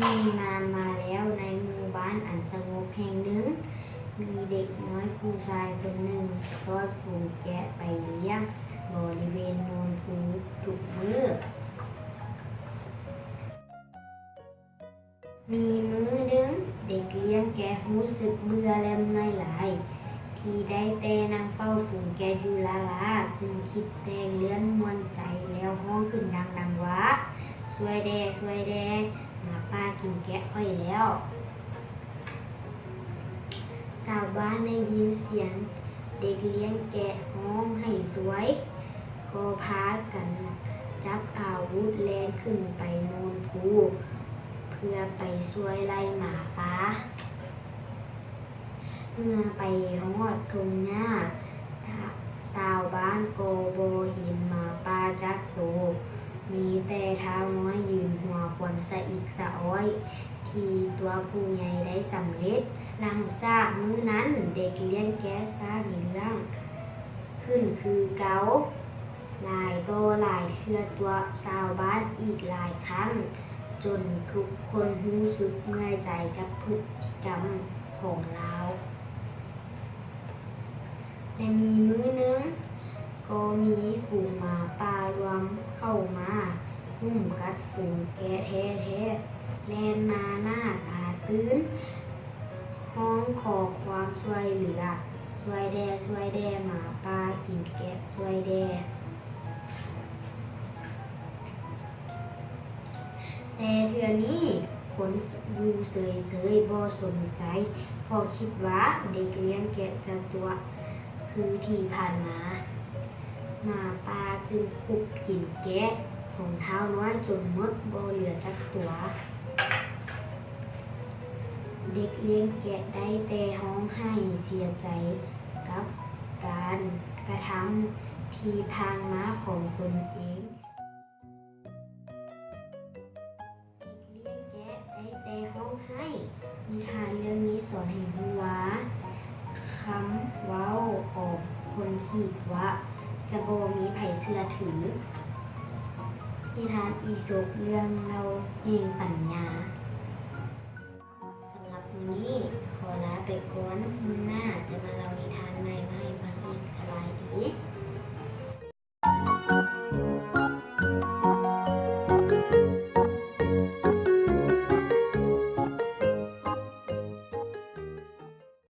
มีนานมาแล้วในหมู่บ้านอันสงบแห่งหนึ่งมีเด็กน้อยผู้ชายคนหนึ่งทอดฝูงแกะไปเลี้ยงบริเวณโนนภูทุกมื้อมีมื้อหนึงเด็กเลี้ยงแกะรู้สึกเบื่อและเมื่อยหลายที่ได้แต่นั่งเฝ้าฝูงแกะอยู่ลาลาจึงคิดแต่เลื่อนม่วนใจแล้วร้องขึ้นดังๆว่าช่วยแด่ช่วยแด่หมาป้ากินแกะค่อยแล้วชาวบ้านได้ยินเสียงเด็กเลี้ยงแกะร้องให้สวยก็พากันจับอาวุธแล่นขึ้นไปโนนภูเพื่อไปช่วยไล่หมาป่าเมื่อไปฮอดทุ่งหญ้าชาวบ้านก็บ่เห็นหมาป่าจักโตวมีแต่เท้าน้อยยืนหัวควนสะอิกสะอ้อยที่ตัวผู้ใหญ่ได้สำเร็จหลังจากมื้อนั้นเด็กเลี้ยงแกะสร้างเรื่องขึ้นคือเก่าหลายต่อหลายเทื่อตัวชาวบ้านอีกหลายครั้งจนทุกคนรู้สึกเมื่อยใจกับพฤติกรรมของเราและมีมื้อหนึงก็มีฝูงหมาป่ารวมเข้ามารุมกัดฝูงแกะแท้ๆแล่นมาหน้าตาตื่นร้องขอความช่วยเหลือช่วยแด่ช่วยแด่หมาป่ากินแกะช่วยแด่แต่เทื่อนี้คนอยู่เฉยๆบ่สนใจเพราะคิดว่าเด็กเลี้ยงแกะจะตัวคือที่ผ่านมาหมาป่าจึงคุบกินแกะของเท้าน้อยจนหมดบ่เหลือจักตัวเด็กเลี้ยงแกะได้แต่ร้องไห้เสียใจกับการกระทำที่ผ่านมาของตนเองเด็กเลี้ยงแกะได้แต่ร้องไห้นิทานเรื่องนี้สอนให้รู้ว่าคำเว้าของคนคิดว่าจะบ่มีไผเชื่อถือนิทานอีสปเรื่องเล่าแห่งปัญญาสำหรับมื้อนี้ขอลาไปก่อนมื้อหน้าจะมาเล่านิทานใหม่มาให้ฟังอีกสบายดี